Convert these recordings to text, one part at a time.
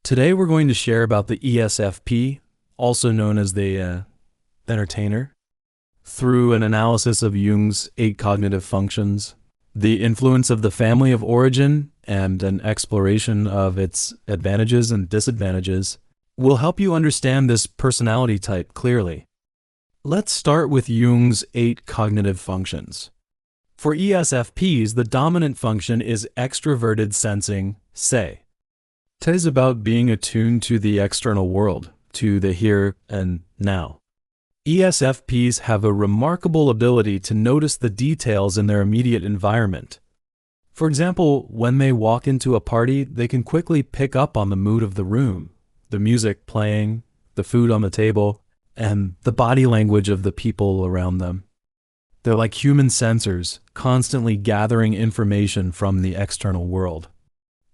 Today we're going to share about the ESFP, also known as the entertainer, through an analysis of Jung's 8 cognitive functions, the influence of the family of origin, and an exploration of its advantages and disadvantages will help you understand this personality type clearly. Let's start with Jung's 8 cognitive functions. For ESFPs, the dominant function is extroverted sensing, say. It is about being attuned to the external world, to the here and now. ESFPs have a remarkable ability to notice the details in their immediate environment. For example, when they walk into a party, they can quickly pick up on the mood of the room, the music playing, the food on the table, and the body language of the people around them. They're like human sensors, constantly gathering information from the external world.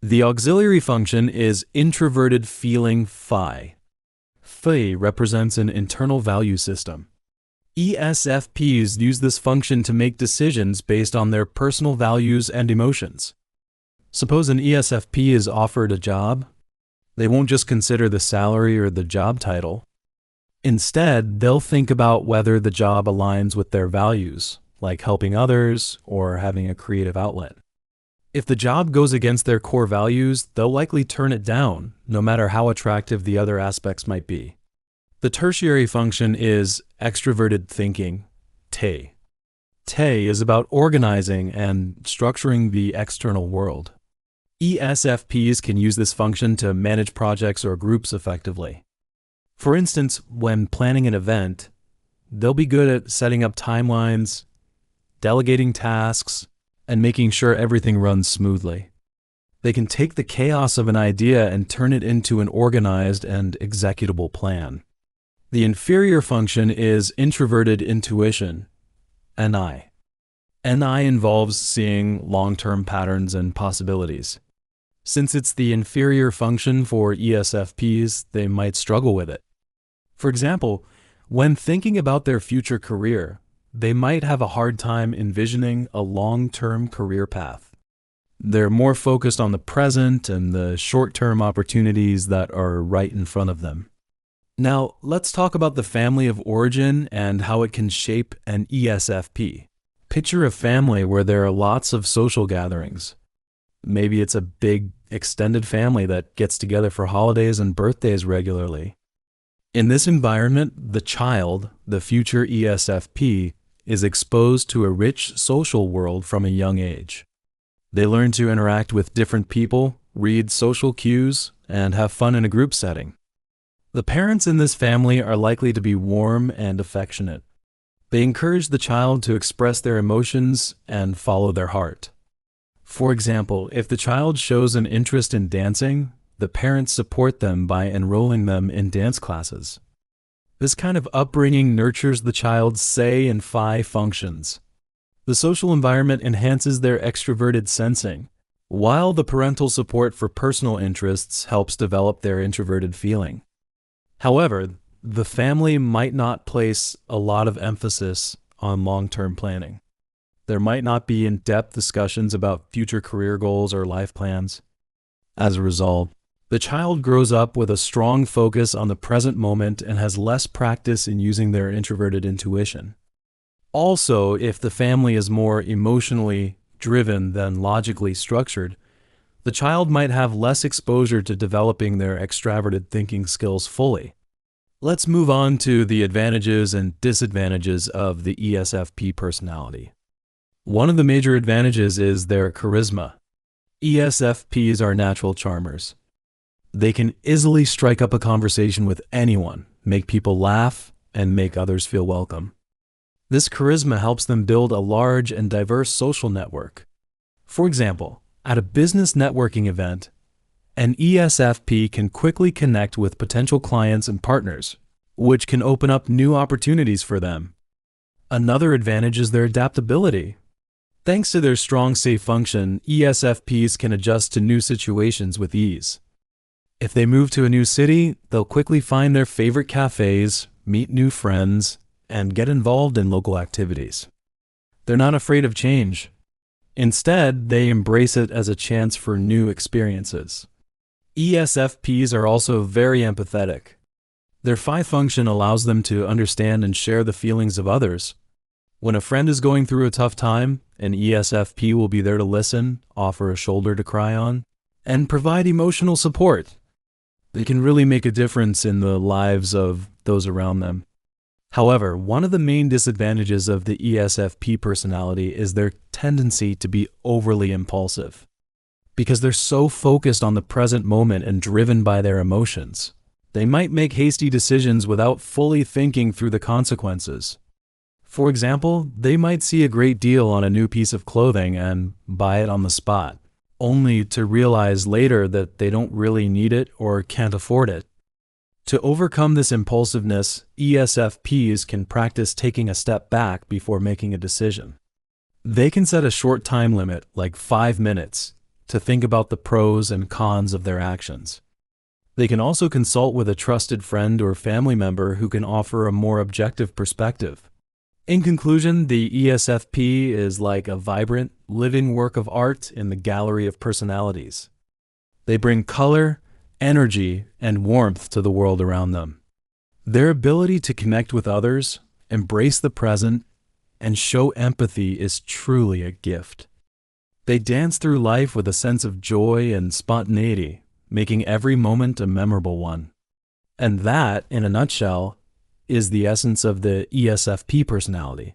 The auxiliary function is introverted feeling phi. Phi represents an internal value system. ESFPs use this function to make decisions based on their personal values and emotions. Suppose an ESFP is offered a job. They won't just consider the salary or the job title. Instead, they'll think about whether the job aligns with their values, like helping others or having a creative outlet. If the job goes against their core values, they'll likely turn it down, no matter how attractive the other aspects might be. The tertiary function is extroverted thinking, te. Te is about organizing and structuring the external world. ESFPs can use this function to manage projects or groups effectively. For instance, when planning an event, they'll be good at setting up timelines, delegating tasks, and making sure everything runs smoothly. They can take the chaos of an idea and turn it into an organized and executable plan. The inferior function is introverted intuition, NI. NI involves seeing long-term patterns and possibilities. Since it's the inferior function for ESFPs, they might struggle with it. For example, when thinking about their future career, they might have a hard time envisioning a long-term career path. They're more focused on the present and the short-term opportunities that are right in front of them. Now, let's talk about the family of origin and how it can shape an ESFP. Picture a family where there are lots of social gatherings. Maybe it's a big, extended family that gets together for holidays and birthdays regularly. In this environment, the child, the future ESFP, is exposed to a rich social world from a young age. They learn to interact with different people, read social cues, and have fun in a group setting. The parents in this family are likely to be warm and affectionate. They encourage the child to express their emotions and follow their heart. For example, if the child shows an interest in dancing, the parents support them by enrolling them in dance classes. This kind of upbringing nurtures the child's say and phi functions. The social environment enhances their extroverted sensing, while the parental support for personal interests helps develop their introverted feeling. However, the family might not place a lot of emphasis on long-term planning. There might not be in-depth discussions about future career goals or life plans. As a result, the child grows up with a strong focus on the present moment and has less practice in using their introverted intuition. Also, if the family is more emotionally driven than logically structured, the child might have less exposure to developing their extroverted thinking skills fully. Let's move on to the advantages and disadvantages of the ESFP personality. One of the major advantages is their charisma. ESFPs are natural charmers. They can easily strike up a conversation with anyone, make people laugh, and make others feel welcome. This charisma helps them build a large and diverse social network. For example, at a business networking event, an ESFP can quickly connect with potential clients and partners, which can open up new opportunities for them. Another advantage is their adaptability. Thanks to their strong say function, ESFPs can adjust to new situations with ease. If they move to a new city, they'll quickly find their favorite cafes, meet new friends, and get involved in local activities. They're not afraid of change. Instead, they embrace it as a chance for new experiences. ESFPs are also very empathetic. Their phi function allows them to understand and share the feelings of others. When a friend is going through a tough time, an ESFP will be there to listen, offer a shoulder to cry on, and provide emotional support. They can really make a difference in the lives of those around them. However, one of the main disadvantages of the ESFP personality is their tendency to be overly impulsive. Because they're so focused on the present moment and driven by their emotions, they might make hasty decisions without fully thinking through the consequences. For example, they might see a great deal on a new piece of clothing and buy it on the spot, only to realize later that they don't really need it or can't afford it. To overcome this impulsiveness, ESFPs can practice taking a step back before making a decision. They can set a short time limit, like 5 minutes, to think about the pros and cons of their actions. They can also consult with a trusted friend or family member who can offer a more objective perspective. In conclusion, the ESFP is like a vibrant, living work of art in the gallery of personalities. They bring color, energy, and warmth to the world around them. Their ability to connect with others, embrace the present, and show empathy is truly a gift. They dance through life with a sense of joy and spontaneity, making every moment a memorable one. And that, in a nutshell, is the essence of the ESFP personality.